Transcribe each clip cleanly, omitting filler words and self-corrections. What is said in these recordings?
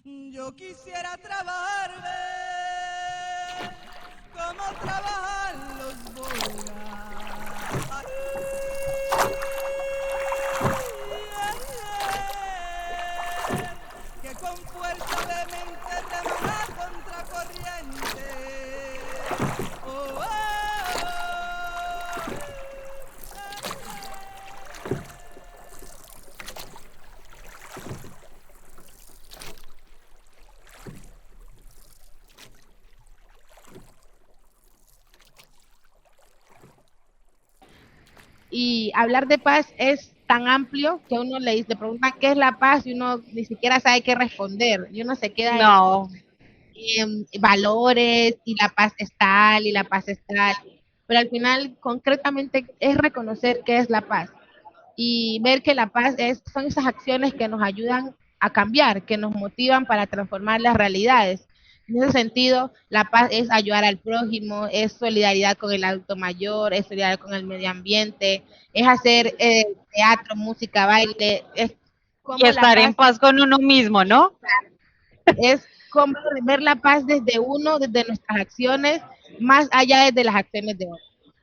Yo quisiera trabajar, ve, como trabajan los bogas. Que con fuerza de mente reman la contracorriente. Oh, oh, Y hablar de paz es tan amplio que a uno le preguntan qué es la paz y uno ni siquiera sabe qué responder. Y uno se queda No, en valores y la paz es tal y la paz es tal. Pero al final, concretamente, es reconocer qué es la paz y ver que la paz son esas acciones que nos ayudan a cambiar, que nos motivan para transformar las realidades. En ese sentido, la paz es ayudar al prójimo, es solidaridad con el adulto mayor, es solidaridad con el medio ambiente, es hacer teatro, música, baile, es y como la estar en paz paz con uno mismo, ¿no? es como ver la paz desde uno, desde nuestras acciones, más allá desde las acciones de otros.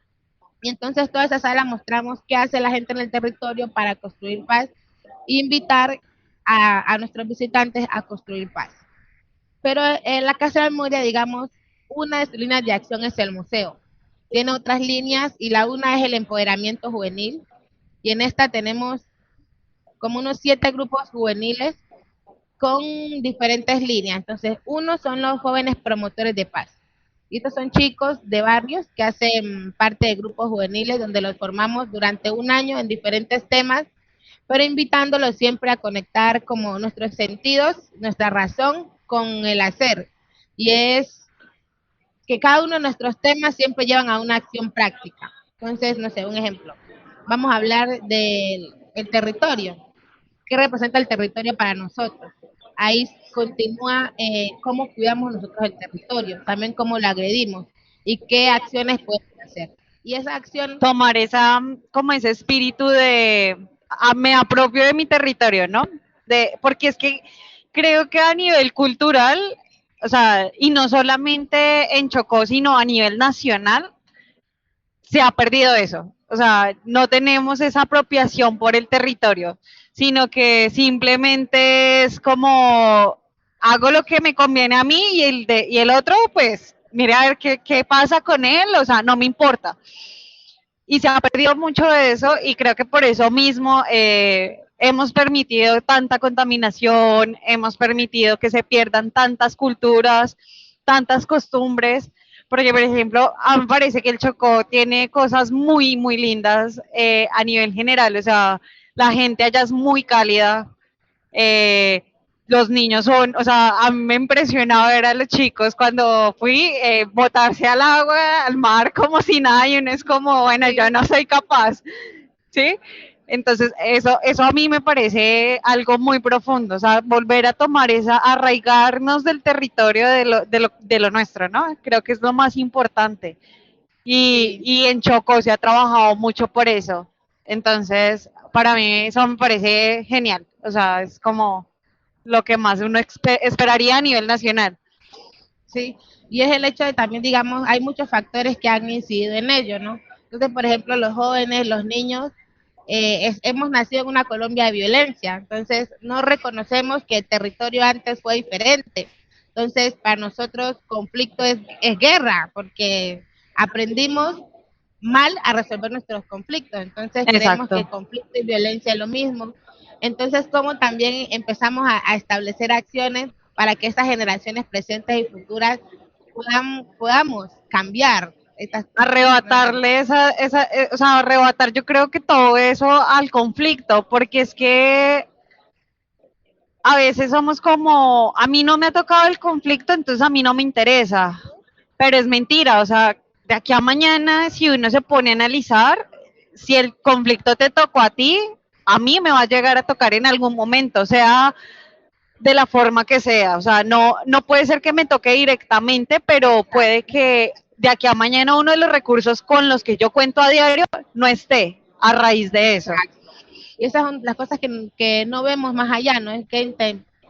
Y entonces toda esa sala mostramos qué hace la gente en el territorio para construir paz e invitar a nuestros visitantes a construir paz. Pero en la Casa de la Memoria, digamos, una de sus líneas de acción es el museo. Tiene otras líneas y la una es el empoderamiento juvenil. Y en esta tenemos como unos 7 grupos juveniles con diferentes líneas. Entonces, uno son los jóvenes promotores de paz. Y estos son chicos de barrios que hacen parte de grupos juveniles donde los formamos durante un año en diferentes temas, pero invitándolos siempre a conectar como nuestros sentidos, nuestra razón con el hacer. Y es que cada uno de nuestros temas siempre llevan a una acción práctica. Entonces, no sé, un ejemplo. Vamos a hablar del territorio. ¿Qué representa el territorio para nosotros? Ahí continúa cómo cuidamos nosotros el territorio, también cómo lo agredimos y qué acciones podemos hacer. Y esa acción, Tomar esa, como ese espíritu de me apropio de mi territorio, ¿no? Porque es que creo que a nivel cultural, o sea, y no solamente en Chocó, sino a nivel nacional, se ha perdido eso. O sea, no tenemos esa apropiación por el territorio, sino que simplemente es como hago lo que me conviene a mí y el otro, pues, mire a ver qué pasa con él, o sea, no me importa. Y se ha perdido mucho de eso y creo que por eso mismo hemos permitido tanta contaminación, hemos permitido que se pierdan tantas culturas, tantas costumbres, porque por ejemplo, a mí me parece que el Chocó tiene cosas muy, muy lindas a nivel general, o sea, la gente allá es muy cálida, eh, los niños son, o sea, a mí me impresionaba ver a los chicos cuando fui botarse al agua, al mar, como si nada, y uno es como, bueno, yo sí, no soy capaz, ¿sí? Entonces, eso a mí me parece algo muy profundo, o sea, volver a tomar esa, arraigarnos del territorio de lo nuestro, ¿no? Creo que es lo más importante. sí, Y en Choco se ha trabajado mucho por eso. Entonces, para mí eso me parece genial. O sea, es como lo que más uno esperaría a nivel nacional. sí. Y es el hecho de también, digamos, hay muchos factores que han incidido en ello, ¿no? Entonces, por ejemplo, los jóvenes, los niños, hemos nacido en una Colombia de violencia, entonces no reconocemos que el territorio antes fue diferente. Entonces, para nosotros conflicto es guerra, porque aprendimos mal a resolver nuestros conflictos, entonces creemos que Exacto. conflicto y violencia es lo mismo. Entonces, como también empezamos a establecer acciones para que estas generaciones presentes y futuras podamos cambiar estas, no sé. Arrebatarle o sea, arrebatar yo creo que todo eso al conflicto, porque es que a veces somos como, a mí no me ha tocado el conflicto, entonces a mí no me interesa, pero es mentira, o sea, de aquí a mañana, si uno se pone a analizar, si el conflicto te tocó a mí me va a llegar a tocar en algún momento, o sea, de la forma que sea, o sea, no puede ser que me toque directamente, pero puede que de aquí a mañana uno de los recursos con los que yo cuento a diario no esté a raíz de eso. Exacto. Y esas son las cosas que no vemos más allá, ¿no? Es que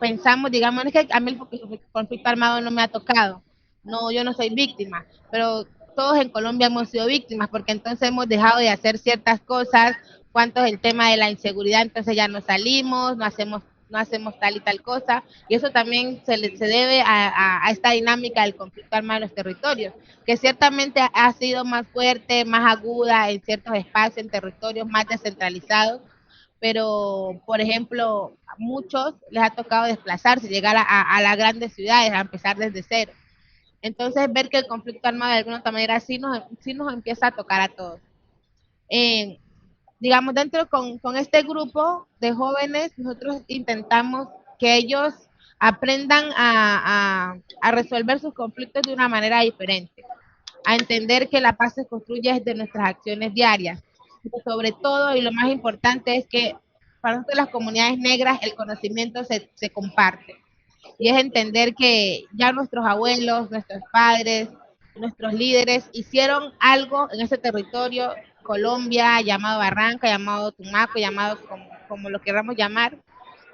pensamos, digamos, es que a mí el conflicto armado no me ha tocado, no, yo no soy víctima, pero todos en Colombia hemos sido víctimas, porque entonces hemos dejado de hacer ciertas cosas, cuanto es el tema de la inseguridad, entonces ya no salimos, no hacemos tal y tal cosa, y eso también se debe a esta dinámica del conflicto armado en los territorios, que ciertamente ha sido más fuerte, más aguda en ciertos espacios, en territorios más descentralizados, pero por ejemplo, a muchos les ha tocado desplazarse, llegar a las grandes ciudades, a empezar desde cero. Entonces, ver que el conflicto armado de alguna otra manera sí nos empieza a tocar a todos. Eh, digamos, dentro con este grupo de jóvenes, nosotros intentamos que ellos aprendan a resolver sus conflictos de una manera diferente, a entender que la paz se construye desde nuestras acciones diarias. Pero sobre todo, y lo más importante es que para nosotros las comunidades negras el conocimiento se comparte. Y es entender que ya nuestros abuelos, nuestros padres, nuestros líderes hicieron algo en ese territorio, Colombia, llamado Barranca, llamado Tumaco, llamado como lo queramos llamar,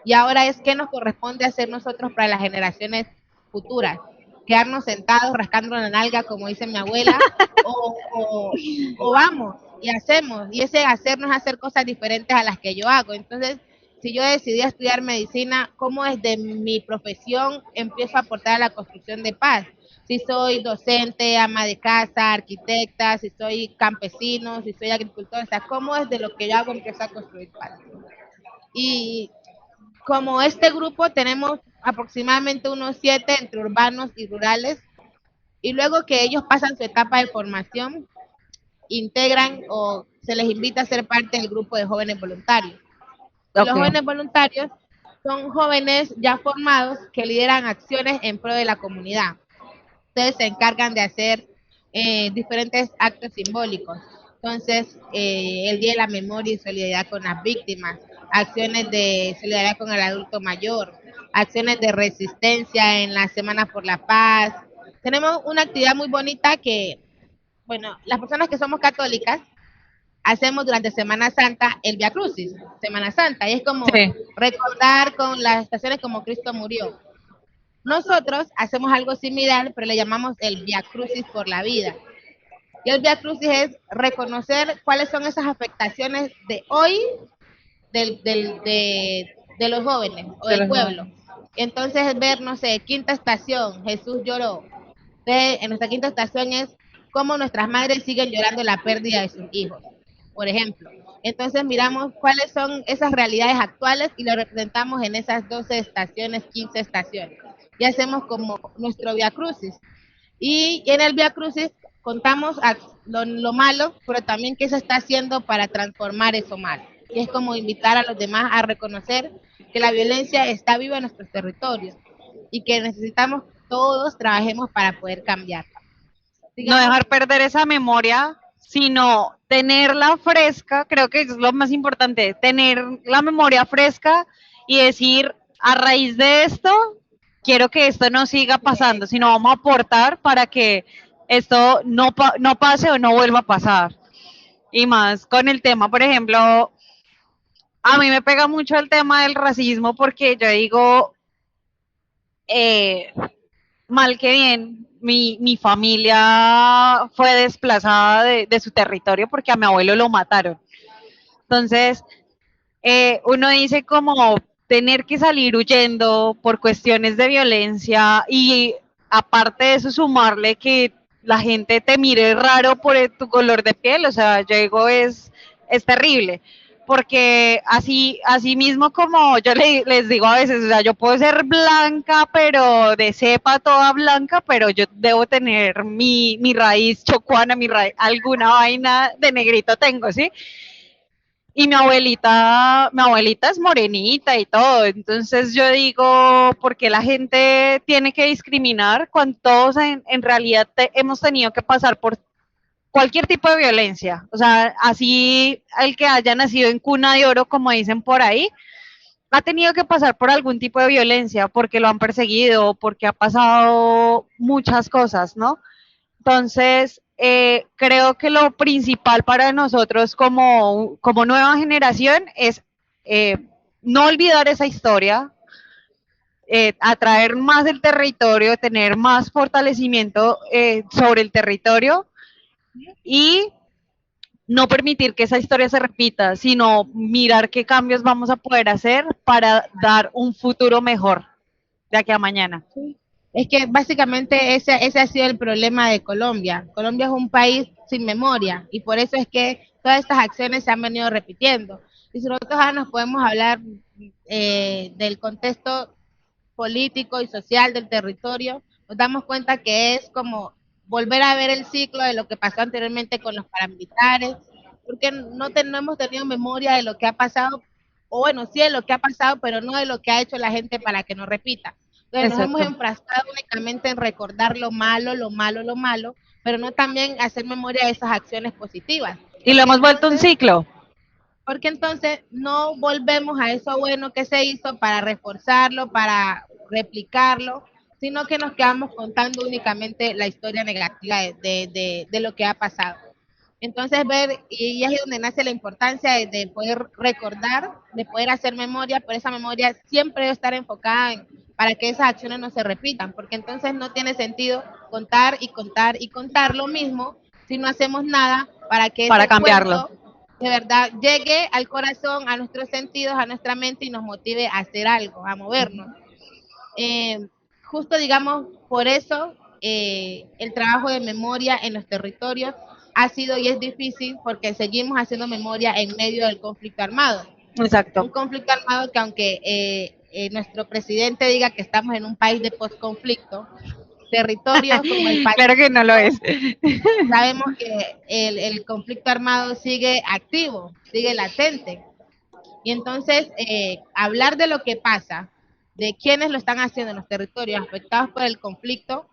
y ahora es qué nos corresponde hacer nosotros para las generaciones futuras. Quedarnos sentados rascando la nalga, como dice mi abuela, o vamos y hacemos. Y ese hacer no es hacer cosas diferentes a las que yo hago. Entonces, si yo decidí estudiar medicina, ¿cómo desde mi profesión empiezo a aportar a la construcción de paz? Si soy docente, ama de casa, arquitecta, si soy campesino, si soy agricultor, o sea, ¿cómo desde lo que yo hago empiezo a construir paz? Y como este grupo tenemos aproximadamente unos 7 entre urbanos y rurales, y luego que ellos pasan su etapa de formación, integran o se les invita a ser parte del grupo de jóvenes voluntarios. Y los Ok. jóvenes voluntarios son jóvenes ya formados que lideran acciones en pro de la comunidad. Ustedes se encargan de hacer diferentes actos simbólicos. Entonces, el Día de la Memoria y Solidaridad con las víctimas, acciones de solidaridad con el adulto mayor, acciones de resistencia en la Semana por la Paz. Tenemos una actividad muy bonita que, bueno, las personas que somos católicas hacemos durante Semana Santa el Via Crucis, Semana Santa, y es como Sí. recordar con las estaciones como Cristo murió. Nosotros hacemos algo similar, pero le llamamos el Via Crucis por la vida. Y el Via Crucis es reconocer cuáles son esas afectaciones de hoy de los jóvenes o De del los pueblo. jóvenes. Entonces ver, no sé, quinta estación, Jesús lloró. Entonces, en nuestra quinta estación es cómo nuestras madres siguen llorando la pérdida de sus hijos, por ejemplo. Entonces miramos cuáles son esas realidades actuales y lo representamos en esas 12 estaciones, 15 estaciones. Y hacemos como nuestro Via Crucis. Y en el Via Crucis contamos lo malo, pero también qué se está haciendo para transformar eso malo. Y es como invitar a los demás a reconocer que la violencia está viva en nuestros territorios y que necesitamos todos trabajemos para poder cambiarla. No Digamos, dejar perder esa memoria, sino tenerla fresca, creo que es lo más importante, tener la memoria fresca y decir, a raíz de esto, quiero que esto no siga pasando, sino vamos a aportar para que esto no pase o no vuelva a pasar. Y más con el tema, por ejemplo, a mí me pega mucho el tema del racismo porque yo digo, eh, mal que bien, mi familia fue desplazada de su territorio porque a mi abuelo lo mataron. Entonces, uno dice como tener que salir huyendo por cuestiones de violencia y aparte de eso sumarle que la gente te mire raro por tu color de piel, o sea, yo digo es terrible, porque así mismo como yo les digo a veces, o sea, yo puedo ser blanca, pero de cepa toda blanca, pero yo debo tener mi raíz chocuana, alguna vaina de negrito tengo, ¿sí? Y mi abuelita es morenita y todo, entonces yo digo, ¿por qué la gente tiene que discriminar cuando todos en realidad hemos tenido que pasar por cualquier tipo de violencia? O sea, así el que haya nacido en cuna de oro, como dicen por ahí, ha tenido que pasar por algún tipo de violencia, porque lo han perseguido, porque ha pasado muchas cosas, ¿no? Entonces, creo que lo principal para nosotros como nueva generación es no olvidar esa historia, atraer más el territorio, tener más fortalecimiento sobre el territorio y no permitir que esa historia se repita, sino mirar qué cambios vamos a poder hacer para dar un futuro mejor de aquí a mañana. Sí. Es que básicamente ese ha sido el problema de Colombia. Colombia es un país sin memoria y por eso es que todas estas acciones se han venido repitiendo. Y si nosotros ahora nos podemos hablar del contexto político y social del territorio, nos damos cuenta que es como volver a ver el ciclo de lo que pasó anteriormente con los paramilitares, porque no hemos tenido memoria de lo que ha pasado, o bueno, sí de lo que ha pasado, pero no de lo que ha hecho la gente para que no repita. Entonces nos hemos Exacto. enfrascado únicamente en recordar lo malo, lo malo, lo malo, pero no también hacer memoria de esas acciones positivas. Y lo Porque hemos vuelto un entonces ciclo. porque entonces no volvemos a eso bueno que se hizo para reforzarlo, para replicarlo, sino que nos quedamos contando únicamente la historia negativa de lo que ha pasado. Entonces, y ahí es donde nace la importancia de poder recordar, de poder hacer memoria, pero esa memoria siempre debe estar enfocada para que esas acciones no se repitan, porque entonces no tiene sentido contar y contar y contar lo mismo si no hacemos nada para que Para ese cambiarlo. cuento de verdad llegue al corazón, a nuestros sentidos, a nuestra mente y nos motive a hacer algo, a movernos. Justo digamos, por eso el trabajo de memoria en los territorios ha sido y es difícil porque seguimos haciendo memoria en medio del conflicto armado. Un Exacto. conflicto armado que aunque nuestro presidente diga que estamos en un país de postconflicto, territorios como el Claro que no lo Pacífico, es. sabemos que el conflicto armado sigue activo, sigue latente. Y entonces, hablar de lo que pasa, de quienes lo están haciendo en los territorios afectados por el conflicto,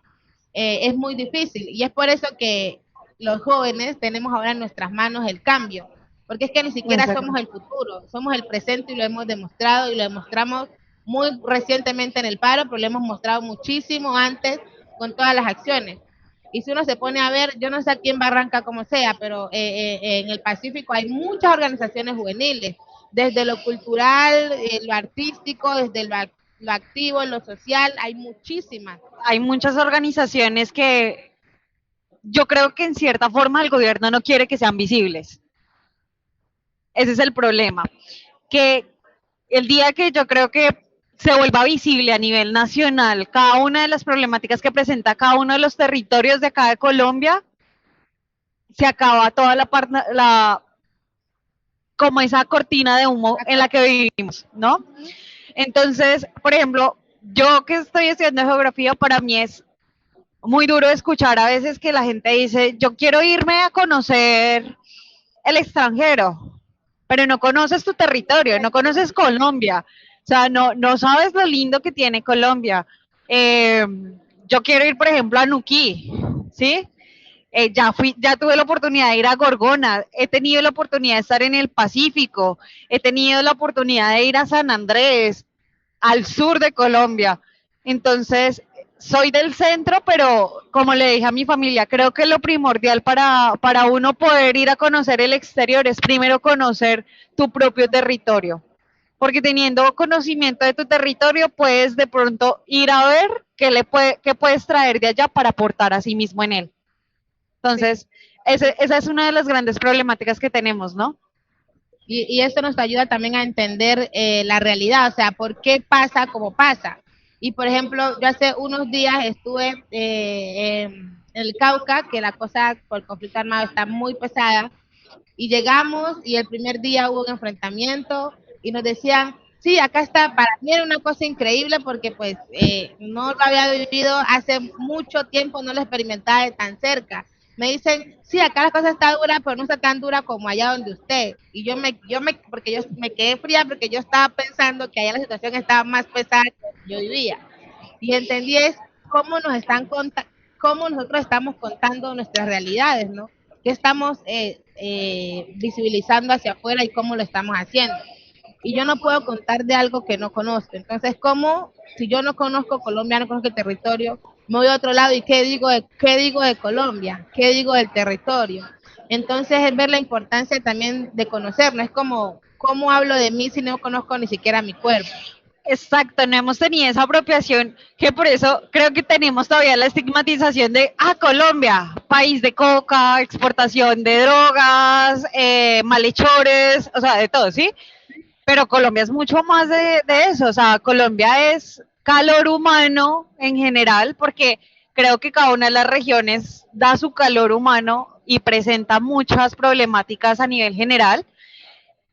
es muy difícil. Y es por eso que los jóvenes tenemos ahora en nuestras manos el cambio. Porque es que ni siquiera Exacto. somos el futuro, somos el presente y lo hemos demostrado y lo demostramos muy recientemente en el paro, pero lo hemos mostrado muchísimo antes con todas las acciones. Y si uno se pone a ver, yo no sé aquí en Barranca como sea, pero en el Pacífico hay muchas organizaciones juveniles, desde lo cultural, lo artístico, desde lo activo, lo social, hay muchísimas. Hay muchas organizaciones que yo creo que en cierta forma el gobierno no quiere que sean visibles. Ese es el problema. Que el día que yo creo que se vuelva visible a nivel nacional cada una de las problemáticas que presenta cada uno de los territorios de acá de Colombia, se acaba toda como esa cortina de humo en la que vivimos, ¿no? Entonces, por ejemplo, yo que estoy estudiando geografía, para mí es muy duro escuchar a veces que la gente dice, yo quiero irme a conocer el extranjero, pero no conoces tu territorio, no conoces Colombia, o sea, no sabes lo lindo que tiene Colombia. Eh, yo quiero ir, por ejemplo, a Nuquí, ¿sí? Ya tuve la oportunidad de ir a Gorgona, he tenido la oportunidad de estar en el Pacífico, he tenido la oportunidad de ir a San Andrés, al sur de Colombia. Entonces, soy del centro, pero como le dije a mi familia, creo que lo primordial para uno poder ir a conocer el exterior es primero conocer tu propio territorio. Porque teniendo conocimiento de tu territorio, puedes de pronto ir a ver qué puedes traer de allá para aportar a sí mismo en él. Entonces, esa es una de las grandes problemáticas que tenemos, ¿no? Y eso nos ayuda también a entender la realidad, o sea, por qué pasa como pasa. Y por ejemplo, yo hace unos días estuve en el Cauca, que la cosa por el conflicto armado está muy pesada, y llegamos y el primer día hubo un enfrentamiento y nos decían, sí, acá está, para mí era una cosa increíble porque pues no lo había vivido hace mucho tiempo, no lo experimentaba de tan cerca. Me dicen, sí, acá la cosa está dura, pero no está tan dura como allá donde usted. Y porque yo me quedé fría porque yo estaba pensando que allá la situación estaba más pesada que donde yo vivía. Y entendí es cómo cómo nosotros estamos contando nuestras realidades, ¿no? ¿Qué estamos visibilizando hacia afuera y cómo lo estamos haciendo? Y yo no puedo contar de algo que no conozco. Entonces, ¿cómo, si yo no conozco Colombia, no conozco el territorio, me voy a otro lado y qué digo de Colombia? ¿Qué digo del territorio? Entonces, es ver la importancia también de conocerlo. Es como, ¿cómo hablo de mí si no conozco ni siquiera mi cuerpo? Exacto, no hemos tenido esa apropiación, que por eso creo que tenemos todavía la estigmatización de, Colombia, país de coca, exportación de drogas, malhechores, o sea, de todo, ¿sí? Pero Colombia es mucho más de eso, o sea, Colombia es calor humano en general, porque creo que cada una de las regiones da su calor humano y presenta muchas problemáticas a nivel general.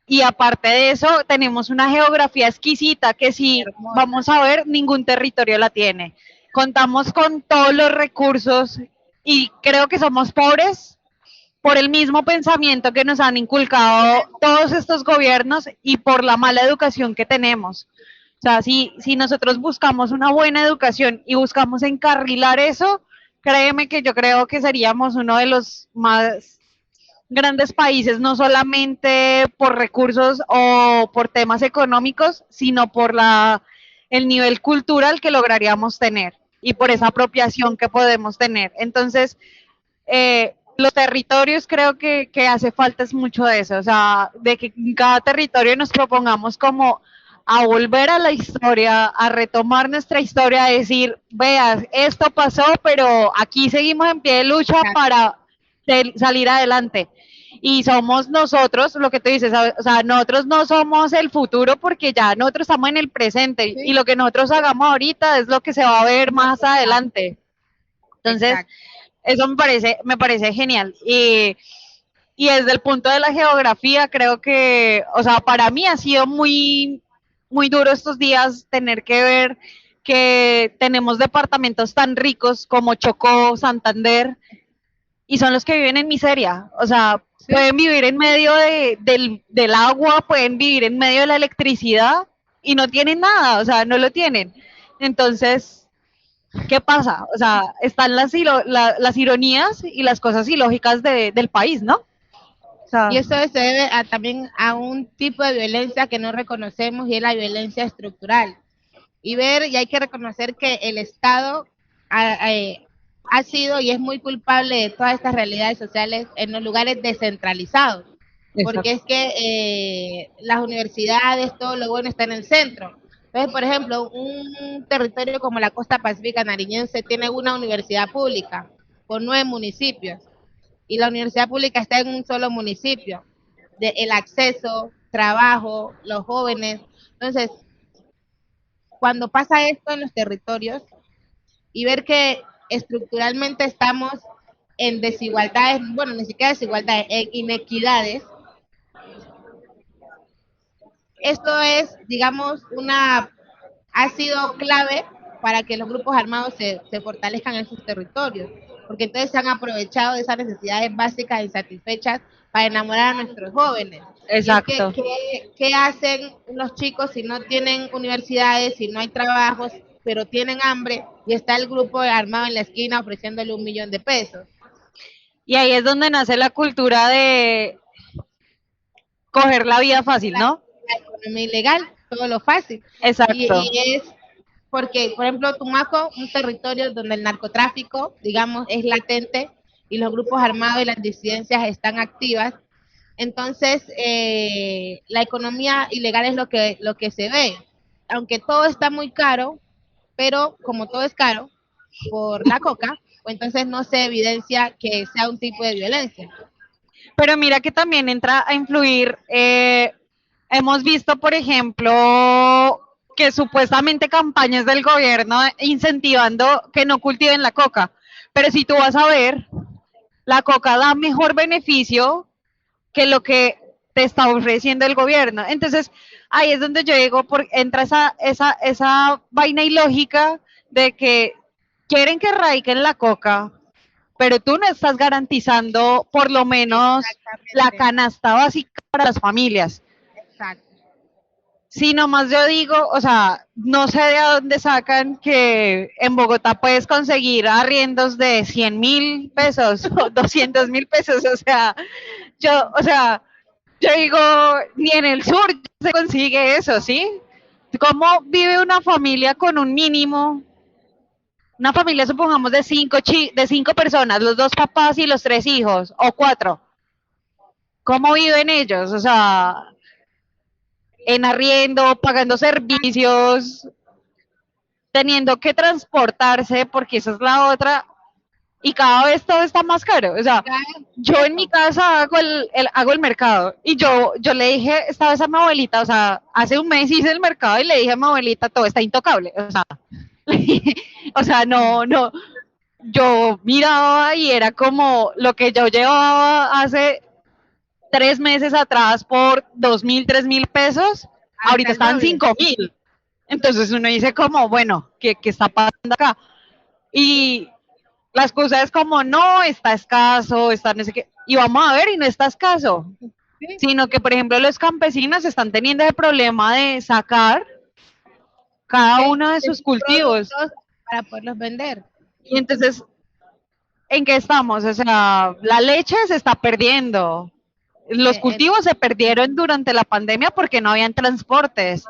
Y aparte de eso, tenemos una geografía exquisita que si Hermosa. vamos a ver, ningún territorio la tiene. Contamos con todos los recursos y creo que somos pobres por el mismo pensamiento que nos han inculcado todos estos gobiernos y por la mala educación que tenemos. O sea, si nosotros buscamos una buena educación y buscamos encarrilar eso, créeme que yo creo que seríamos uno de los más grandes países, no solamente por recursos o por temas económicos, sino por el nivel cultural que lograríamos tener y por esa apropiación que podemos tener. Entonces, los territorios creo que hace falta es mucho de eso, o sea, de que en cada territorio nos propongamos como a volver a la historia, a retomar nuestra historia, a decir, veas, esto pasó, pero aquí seguimos en pie de lucha para salir adelante. Y somos nosotros, lo que tú dices, o sea, nosotros no somos el futuro porque ya nosotros estamos en el presente y lo que nosotros hagamos ahorita es lo que se va a ver más adelante. Entonces, Exacto. eso me parece genial. Y desde el punto de la geografía, creo que, o sea, para mí ha sido muy, muy duro estos días tener que ver que tenemos departamentos tan ricos como Chocó, Santander, y son los que viven en miseria. O sea, Sí. pueden vivir en medio del agua, pueden vivir en medio de la electricidad y no tienen nada, o sea, no lo tienen. Entonces, ¿qué pasa? O sea, están las ironías y las cosas ilógicas del país, ¿no? O sea, Y eso se debe también a un tipo de violencia que no reconocemos y es la violencia estructural. Y hay que reconocer que el Estado ha sido y es muy culpable de todas estas realidades sociales en los lugares descentralizados. Porque es que las universidades, todo lo bueno está en el centro. Entonces, por ejemplo, un territorio como la costa pacífica nariñense tiene una universidad pública con 9 municipios y la universidad pública está en un solo municipio. El acceso, trabajo, los jóvenes. Entonces, cuando pasa esto en los territorios y ver que estructuralmente estamos en desigualdades, bueno, ni siquiera desigualdades, en inequidades, esto es, digamos, ha sido clave para que los grupos armados se fortalezcan en sus territorios, porque entonces se han aprovechado de esas necesidades básicas insatisfechas para enamorar a nuestros jóvenes. exacto. ¿Qué hacen los chicos si no tienen universidades, si no hay trabajos, pero tienen hambre y está el grupo armado en la esquina ofreciéndole 1 millón de pesos? Y ahí es donde nace la cultura de coger la vida fácil, ¿no? La economía ilegal, todo lo fácil. Exacto. Y es porque, por ejemplo, Tumaco, un territorio donde el narcotráfico, digamos, es latente y los grupos armados y las disidencias están activas. Entonces, la economía ilegal es lo que se ve. Aunque todo está muy caro, pero como todo es caro por la coca, pues entonces no se evidencia que sea un tipo de violencia. Pero mira que también entra a influir, hemos visto, por ejemplo, que supuestamente campañas del gobierno incentivando que no cultiven la coca, pero si tú vas a ver, la coca da mejor beneficio que lo que te está ofreciendo el gobierno. Entonces, ahí es donde yo digo, entra esa vaina ilógica de que quieren que erradiquen la coca, pero tú no estás garantizando por lo menos la canasta básica para las familias. Exacto. Si nomás yo digo, o sea, no sé de dónde sacan que en Bogotá puedes conseguir arriendos de 100.000 pesos o 200.000 pesos, o sea, yo digo, ni en el sur se consigue eso, ¿sí? ¿Cómo vive una familia con un mínimo? Una familia, supongamos, de cinco personas, los 2 papás y los 3 hijos, o 4. ¿Cómo viven ellos? O sea, en arriendo, pagando servicios, teniendo que transportarse, porque esa es la otra, y cada vez todo está más caro. O sea, yo en mi casa hago el mercado y yo le dije esta vez a mi abuelita, o sea, hace un mes hice el mercado y le dije a mi abuelita, todo está intocable. O sea, o sea, no, yo miraba y era como lo que yo llevaba hace 3 meses atrás por 2.000, 3.000 pesos, ahorita Hasta el están doble. 5.000. Entonces uno dice como, bueno, ¿qué está pasando acá? Y las cosas es como, no, está escaso, está no sé qué, y vamos a ver, y no está escaso, Sí, sino que, por ejemplo, los campesinos están teniendo el problema de sacar cada de uno de sus sus cultivos. productos para poderlos vender. Y entonces, ¿en qué estamos? O sea, la leche se está perdiendo. Los Eh, eh, cultivos se perdieron durante la pandemia porque no habían transportes.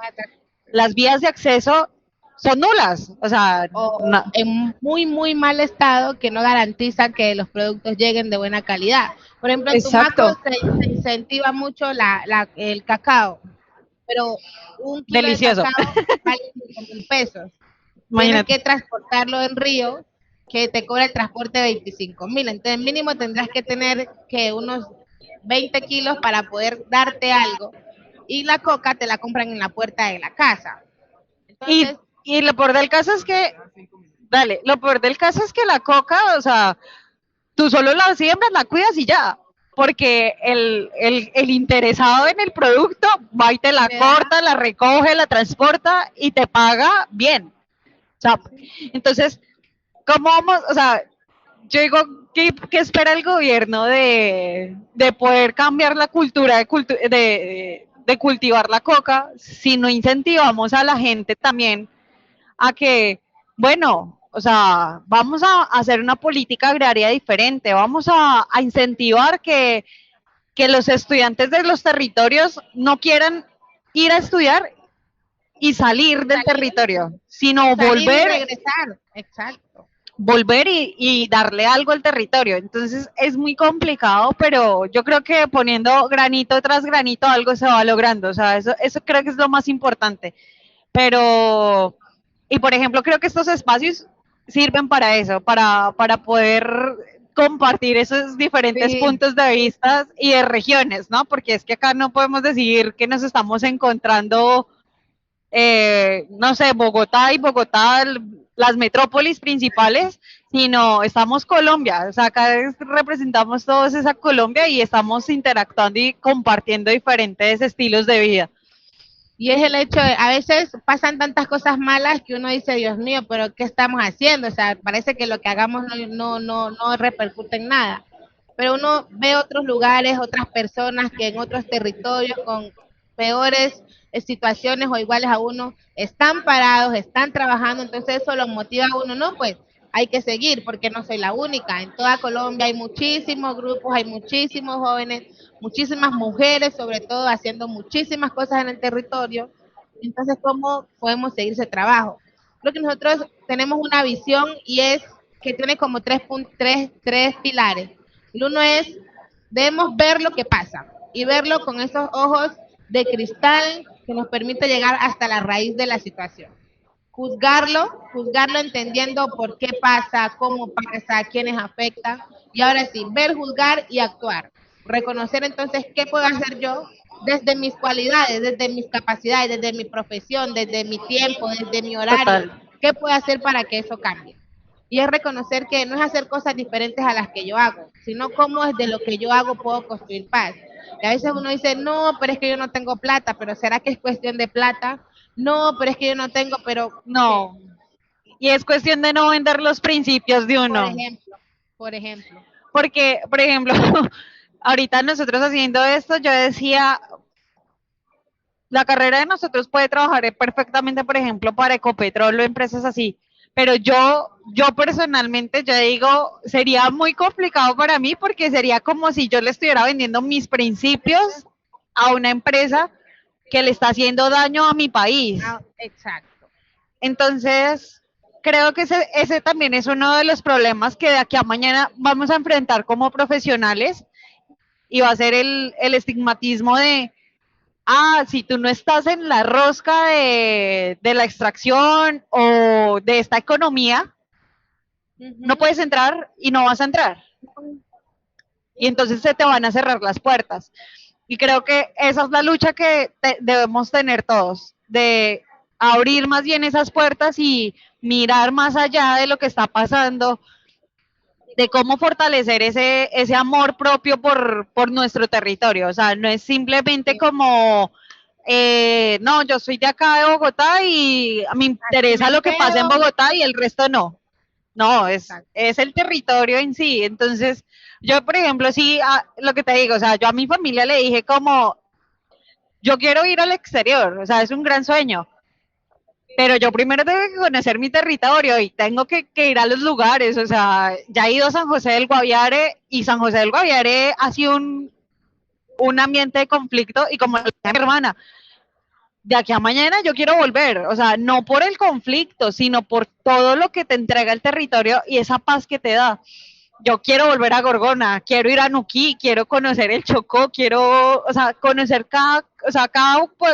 Las vías de acceso son nulas. O sea, o en muy, muy mal estado que no garantiza que los productos lleguen de buena calidad. Por ejemplo, en Tumaco exacto, se incentiva mucho el cacao, pero un kilo de delicioso. cacao vale 5.000 pesos. Tienes Imagínate. que transportarlo en río, que te cobra el transporte 25.000. Entonces, mínimo tendrás que tener que unos 20 kilos para poder darte algo. Y la coca te la compran en la puerta de la casa. Y, Entonces, y lo peor del caso es que, dale, lo peor del caso es que la coca, o sea, tú solo la siembras, la cuidas y ya. Porque el interesado en el producto va y te la te da, corta, la recoge, la transporta y te paga bien. O sea, entonces, ¿cómo vamos? O sea, yo digo, ¿qué espera el gobierno de poder cambiar la cultura de cultivar la coca si no incentivamos a la gente también a que, bueno, o sea, vamos a hacer una política agraria diferente, vamos a incentivar que los estudiantes de los territorios no quieran ir a estudiar y salir del salir, territorio, sino salir y volver, regresar. Exacto. volver y darle algo al territorio. Entonces es muy complicado, pero yo creo que poniendo granito tras granito algo se va logrando. O sea, eso creo que es lo más importante. Pero, y por ejemplo, creo que estos espacios sirven para eso, para poder compartir esos diferentes Sí, puntos de vista y de regiones, ¿no? Porque es que acá no podemos decir que nos estamos encontrando, no sé, Bogotá y Bogotá, las metrópolis principales, sino estamos Colombia, o sea, acá representamos todos esa Colombia y estamos interactuando y compartiendo diferentes estilos de vida. y es el hecho de, a veces pasan tantas cosas malas que uno dice, Dios mío, pero ¿qué estamos haciendo? O sea, parece que lo que hagamos no repercute en nada. Pero uno ve otros lugares, otras personas que en otros territorios con peores situaciones o iguales a uno están parados, están trabajando, entonces eso lo motiva a uno, no, pues hay que seguir porque no soy la única. En toda Colombia hay muchísimos grupos, hay muchísimos jóvenes, muchísimas mujeres, sobre todo haciendo muchísimas cosas en el territorio. Entonces, ¿cómo podemos seguir ese trabajo? Creo que nosotros tenemos una visión y es que tiene como tres pilares. El uno es, debemos ver lo que pasa y verlo con esos ojos de cristal que nos permite llegar hasta la raíz de la situación. Juzgarlo entendiendo por qué pasa, cómo pasa, a quiénes afecta. Y ahora sí, ver, juzgar y actuar. Reconocer entonces qué puedo hacer yo desde mis cualidades, desde mis capacidades, desde mi profesión, desde mi tiempo, desde mi horario. Total. ¿Qué puedo hacer para que eso cambie? Y es reconocer que no es hacer cosas diferentes a las que yo hago, sino cómo desde lo que yo hago puedo construir paz. Y a veces uno dice, no, pero es que yo no tengo plata, pero ¿será que es cuestión de plata? No, pero es que yo no tengo, pero ¿qué? No, y es cuestión de no vender los principios de Por uno. ejemplo, por ejemplo. Porque, por ejemplo, ahorita nosotros haciendo esto, yo decía, la carrera de nosotros puede trabajar perfectamente, por ejemplo, para Ecopetrol o empresas así. Pero yo personalmente, yo digo, sería muy complicado para mí porque sería como si yo le estuviera vendiendo mis principios a una empresa que le está haciendo daño a mi país. Ah, exacto. Entonces, creo que ese también es uno de los problemas que de aquí a mañana vamos a enfrentar como profesionales y va a ser el estigmatismo de si tú no estás en la rosca de la extracción o de esta economía, no puedes entrar y no vas a entrar. Y entonces se te van a cerrar las puertas. Y creo que esa es la lucha que debemos tener todos, de abrir más bien esas puertas y mirar más allá de lo que está pasando, de cómo fortalecer ese amor propio por nuestro territorio. O sea, no es simplemente como, no, yo soy de acá de Bogotá y me interesa lo que pasa en Bogotá y el resto no. No, es el territorio en sí. Entonces, yo, por ejemplo, sí, lo que te digo, o sea, yo a mi familia le dije como, yo quiero ir al exterior, o sea, es un gran sueño, pero yo primero tengo que conocer mi territorio y tengo que ir a los lugares, o sea, ya he ido a San José del Guaviare y San José del Guaviare ha sido un ambiente de conflicto y como le dije a mi hermana, de aquí a mañana yo quiero volver, o sea, no por el conflicto, sino por todo lo que te entrega el territorio y esa paz que te da. Yo quiero volver a Gorgona, quiero ir a Nuquí, quiero conocer el Chocó, quiero, o sea, conocer cada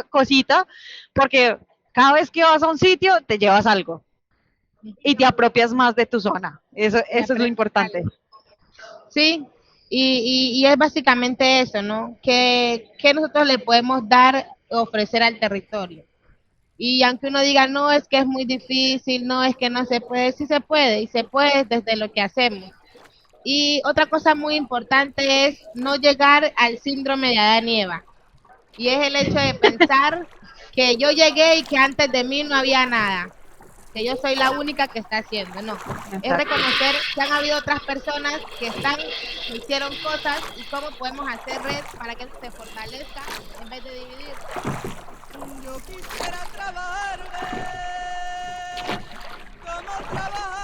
cosita, porque cada vez que vas a un sitio te llevas algo y te apropias más de tu zona. Eso es lo importante. Sí, y es básicamente eso, ¿no? Que nosotros le podemos dar, ofrecer al territorio. Y aunque uno diga, no, es que es muy difícil, no, es que no se puede, sí se puede, y se puede desde lo que hacemos. Y otra cosa muy importante es no llegar al síndrome de Adán y Eva. Y es el hecho de pensar que yo llegué y que antes de mí no había nada, que yo soy la única que está haciendo, no. Es reconocer que han habido otras personas que hicieron cosas y cómo podemos hacer red para que se fortalezca en vez de dividir. Yo quisiera trabajar como trabajar